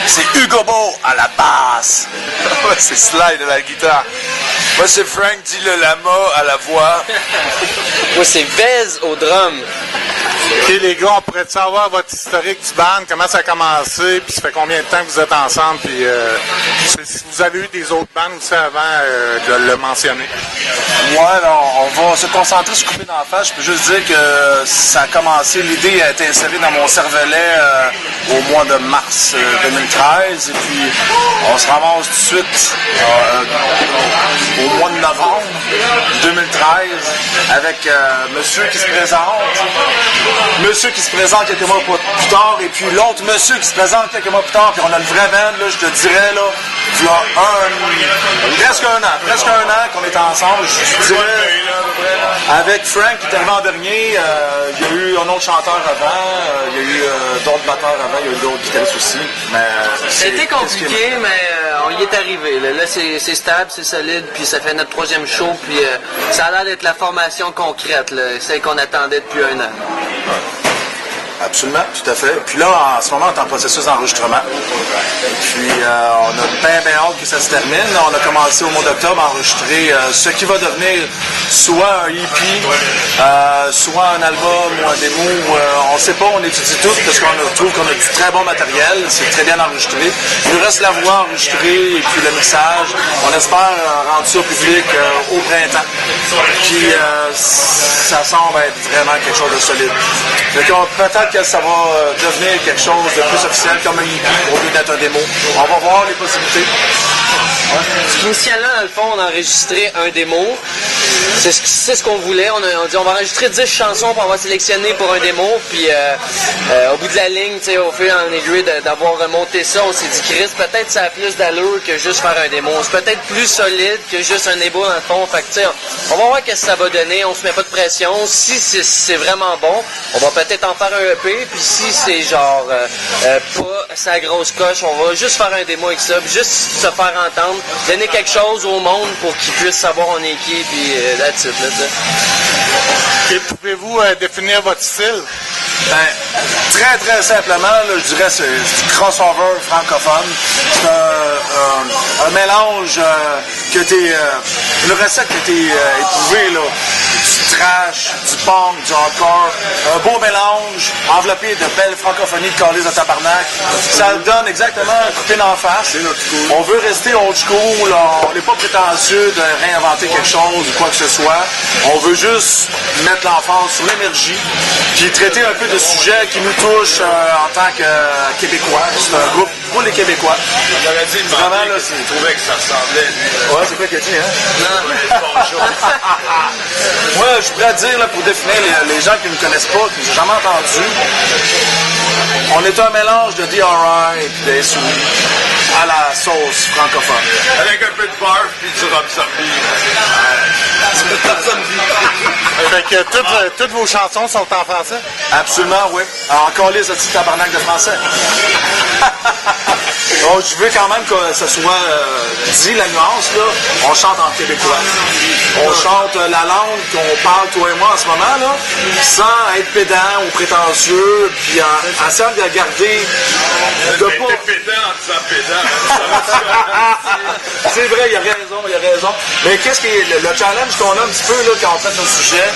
C'est Hugo Beau à la basse. C'est Slide à la guitare. Moi, c'est Frank Di Le Lama à la voix. Moi, c'est Vez au drum. OK, les gars, on pourrait savoir votre historique du band, comment ça a commencé, puis ça fait combien de temps que vous êtes ensemble, puis si vous avez eu des autres bands aussi avant de le mentionner. Ouais, on va se concentrer sur Coupé d'en face. Je peux juste dire que ça a commencé, l'idée a été insérée dans mon cervelet au mois de mars 2013, et puis on se ramasse tout de suite au mois de novembre 2013 avec monsieur qui se présente quelques mois plus tard, et puis l'autre monsieur qui se présente quelques mois plus tard, puis on a le vrai band, là, je te dirais, là, presque un an qu'on est ensemble, je dirais, avec Frank qui est arrivé en dernier, il y a eu un autre chanteur avant, il y a eu d'autres batteurs avant, il y a eu d'autres guitaristes aussi, mais c'était compliqué, mais on y est arrivé, là c'est stable, c'est solide, puis ça fait notre 3e show, puis ça a l'air d'être la formation concrète, là, celle qu'on attendait depuis un an. Absolument, tout à fait. Puis là, en ce moment, on est en processus d'enregistrement. Puis, on a bien hâte que ça se termine. On a commencé au mois d'octobre à enregistrer ce qui va devenir soit un EP, soit un album ou un démo. On ne sait pas, on étudie tout parce qu'on trouve qu'on a du très bon matériel. C'est très bien enregistré. Il nous reste la voix enregistrée et puis le mixage. On espère rendre ça au public au printemps. Puis, ça semble être vraiment quelque chose de solide. Donc, peut-être que ça va devenir quelque chose de plus officiel comme un EP au lieu d'être un démo. On va voir les possibilités. Initialement, dans le fond, on a enregistré un démo. C'est ce qu'on voulait. On dit on va enregistrer 10 chansons pour avoir sélectionné pour un démo. Puis au bout de la ligne, au fur et en aiguille d'avoir remonté ça, on s'est dit Chris, peut-être ça a plus d'allure que juste faire un démo. C'est peut-être plus solide que juste un démo dans le fond. Fait que, on va voir ce que ça va donner. On se met pas de pression. Si c'est vraiment bon, on va peut-être en faire un EP. Puis si c'est genre pas sa grosse coche, on va juste faire un démo avec ça. Puis juste se faire entendre. Donner quelque chose au monde pour qu'ils puissent savoir on est qui, puis that's it, là, Et pouvez-vous définir votre style? Ben, très très simplement, là, je dirais c'est du crossover francophone. C'est un mélange une recette qui a été éprouvée, là. Du trash, du punk, du hardcore, un beau mélange enveloppé de belles francophonies de calice de tabarnak. Ça donne exactement un coupé d'en face. On veut rester old school, on n'est pas prétentieux de réinventer quelque chose ou quoi que ce soit. On veut juste mettre l'emphase sur l'énergie, puis traiter un peu de sujets qui nous touchent en tant que Québécois. C'est un groupe pour les Québécois. J'aurais dit vraiment là, s'il trouvait que ça ressemblait. Ouais, c'est quoi qu'il a dit, hein? Non. Moi, je pourrais dire, là, pour définir les gens qui ne me connaissent pas, qui n'ont jamais entendu, on est un mélange de DRI et de SOE à la sauce francophone. Avec un peu de barf puis du Rob Zombie. Fait que toutes vos chansons sont en français? Absolument, oui. Encore les petits tabarnak de français. Donc, je veux quand même que ça soit dit, la nuance, là. On chante en québécois. On chante la langue qu'on parle, toi et moi, en ce moment, là, sans être pédant ou prétentieux, puis en essayant de garder de pas... pédant en disant pédant. C'est vrai, il a raison. Mais qu'est-ce qui est le challenge qu'on a un petit peu, là, quand on traite nos sujets,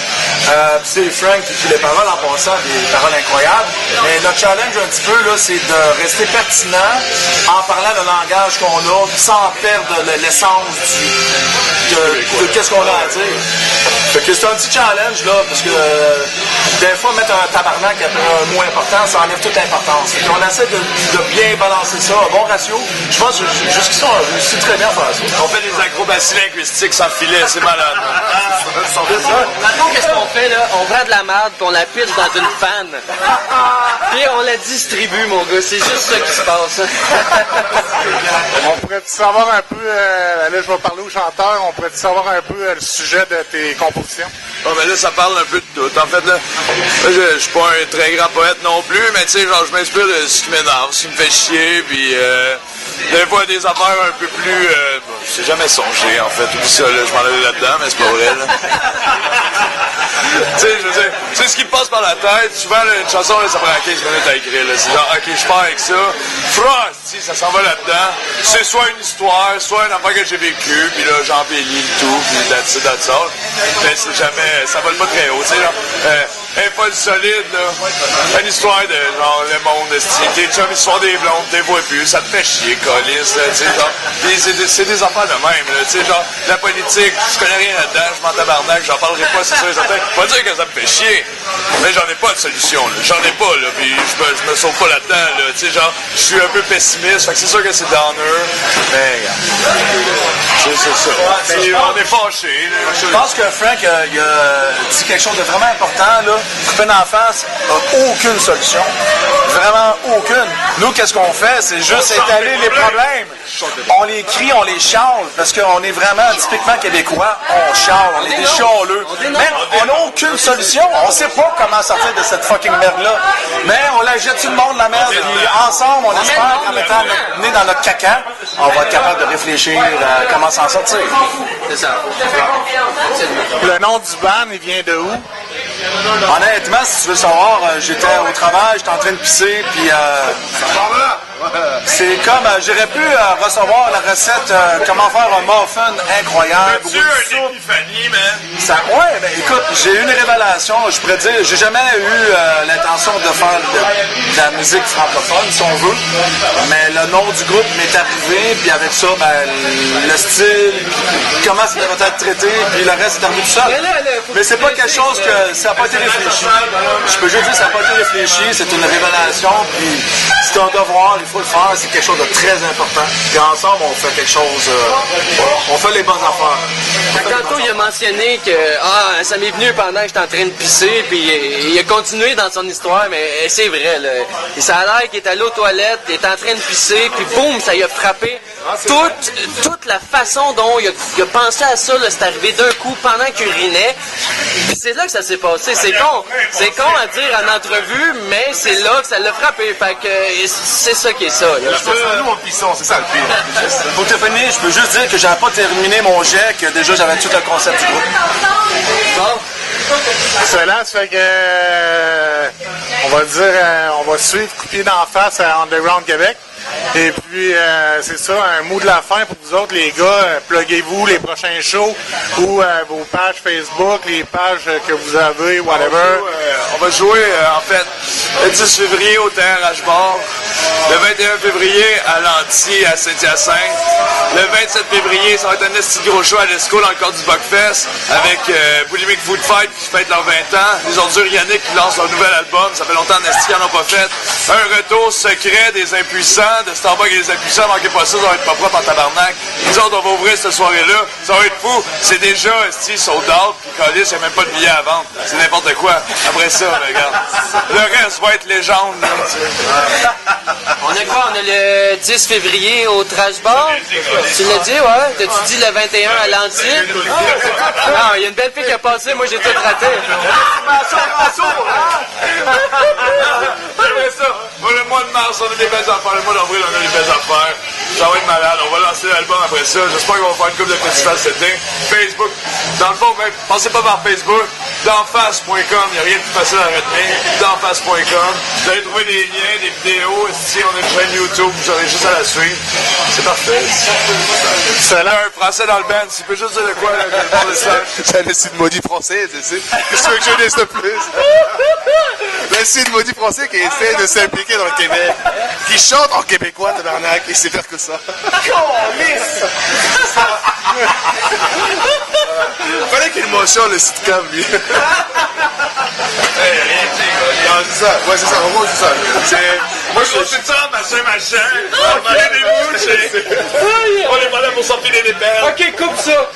c'est Frank qui écrit les paroles en passant, des paroles incroyables, mais notre challenge un petit peu, là, c'est de rester pertinent en parlant le langage qu'on a, sans perdre l'essence de qu'est-ce qu'on a à dire. Fait que c'est un petit challenge, là, parce que des fois, mettre un tabarnak après un mot important, ça enlève toute l'importance. Fait qu'on essaie de bien balancer ça, un bon ratio. Je pense que jusqu'ici, on réussit très bien à faire ça. On fait des acrobaties linguistiques sans filet, c'est malade. Maintenant, qu'est-ce qu'on fait, là? On prend de la merde, puis on la pitch dans une panne. Puis on la distribue, mon gars. C'est juste ça qui se passe. On pourrait savoir un peu, là je vais parler au chanteur, on pourrait savoir un peu le sujet de tes compositions? Bon, ben là, ça parle un peu de tout. En fait, là je suis pas un très grand poète non plus, mais tu sais, genre, je m'inspire de ce qui m'énerve, ce qui me fait chier, puis des fois des affaires un peu plus... c'est jamais ça. songer, en fait. Oublie ça, là, je m'en allais là-dedans, mais c'est pas vrai, là. Tu sais, je veux dire, tu sais ce qui me passe par la tête. Souvent, là, une chanson, là, ça prend 15 minutes à écrire, là. C'est genre, OK, je pars avec ça. Frost, ça s'en va là-dedans. C'est soit une histoire, soit une affaire que j'ai vécue, puis là, j'embellis le tout, puis that's it, that's all. Mais c'est jamais, ça vole pas très haut, tu sais, genre, un Paul solide, là. Une histoire de, genre, le monde, t'es chum, ils se font des blondes, t'es vois plus, ça te fait chier, câlisse, là, tu sais, genre. Pis c'est des affaires de même, là, tu sais, genre, la politique, je connais rien là-dedans, je m'en tabarnak, j'en parlerai pas, c'est sûr et certain. Pas dire que ça me fait chier, mais j'en ai pas de solution, là. J'en ai pas, là, pis je me sauve pas là-dedans, là, tu sais, genre, je suis un peu pessimiste, fait que c'est sûr que c'est downer, mais, c'est ça. On est fâchés, là. Je pense que Frank, il a dit quelque chose de vraiment important, là. Couper d'en face n'a aucune solution. Vraiment aucune. Nous, qu'est-ce qu'on fait? C'est juste étaler les problèmes. On les crie, on les chiale, parce qu'on est vraiment typiquement québécois. On chiale, on est des chialeux. Mais on n'a aucune solution. On sait pas comment sortir de cette fucking merde-là. Mais on la jette tout le monde, la merde. Puis ensemble, on espère qu'en mettant notre nez dans notre caca, on va être capable de réfléchir à comment s'en sortir. C'est ça. Le nom du band, il vient de où? Honnêtement, si tu veux savoir, j'étais au travail, j'étais en train de pisser, puis c'est comme, j'aurais pu recevoir la recette comment faire un muffin incroyable. As-tu une épiphanie, man? Ça, ouais, ben écoute, j'ai eu une révélation, je pourrais dire, j'ai jamais eu l'intention de faire de la musique francophone, si on veut, mais le nom du groupe m'est arrivé, puis avec ça, ben, le style, comment ça devrait être traité, puis le reste est arrivé tout seul. Mais c'est pas quelque chose que, ça n'a pas été réfléchi. Je peux juste dire que ça n'a pas été réfléchi, c'est une révélation, puis c'est un devoir, il faut le faire, c'est quelque chose de très important. Puis ensemble, on fait quelque chose, on fait les bonnes affaires. Tantôt, il a mentionné que ça m'est venu pendant que j'étais en train de pisser, puis il a continué dans son histoire, mais c'est vrai, là. Et ça a l'air qu'il est allé aux toilettes, il est en train de pisser, puis boum, ça lui a frappé. Toute la façon dont il a pensé à ça, là, c'est arrivé d'un coup pendant qu'il urinait. Puis c'est là que ça s'est passé. C'est con à dire en entrevue, mais c'est là que ça l'a frappé. Fait que c'est ça qui est ça. Nous, on pissons, c'est ça le pire. Pour te finir, je peux juste dire que j'avais pas terminé mon jet, que déjà j'avais tout le concept du groupe. Cela, ça fait que, on va dire, on va suivre Coupier d'en face à Underground Québec. Et puis, c'est ça, un mot de la fin pour vous autres, les gars. Pluguez-vous les prochains shows ou vos pages Facebook, les pages que vous avez, whatever. On va jouer, en fait, le 10 février au terrain Rashbar, le 21 février à l'Anti à Saint-Hyacinthe, le 27 février, ça va être un esti gros show à l'Esco dans le cadre du Buckfest avec Boulimic Food Fight qui fête leurs 20 ans, les Ordures Yannick qui lancent leur nouvel album, ça fait longtemps en esti qu'ils n'en ont pas fait, un retour secret des Impuissants, de Starbucks et des Impuissants, manquez pas ça va être pas propre en tabarnak. Nous autres, on va ouvrir cette soirée-là, ça va être fou, c'est déjà esti sold out, puis Calis, il n'y a même pas de billets à vendre, c'est n'importe quoi. Après ça, regarde, le reste va être légende, là, On a quoi? On a le 10 février au Trash Bar. Tu l'as dit, ouais? T'as-tu dit le 21 à l'Anti? Non, il y a une belle fille qui a passé, moi j'ai tout raté. Le mois de mars, on a des belles affaires. Le mois d'avril, on a des belles affaires. Ça va être malade. On va lancer l'album après ça. J'espère qu'on va faire une couple de festivals cet été. Facebook. Dans le fond, même, passez pas par Facebook. D'enface.com. Il n'y a rien de plus facile à retenir. D'enface.com. Vous allez trouver des liens, des vidéos. Ici, on a une chaîne YouTube. Vous aurez juste à la suivre. C'est parfait. C'est là un français dans le band. Tu peux juste dire de quoi, là, C'est le site maudit français, c'est ça. Qu'est-ce que je dise de plus? Le site maudit français qui essaie de s'impliquer dans le Québec, qui chante en québécois, tabarnak, et c'est faire que ça. Fallait qu'il mentionne le sitcom, lui. C'est ça, ouais, c'est ça, en gros, c'est ça. Moi, je suis ça, machin. On va aller des bouches. On est pas là pour s'empiler des perles. Ok, coupe ça.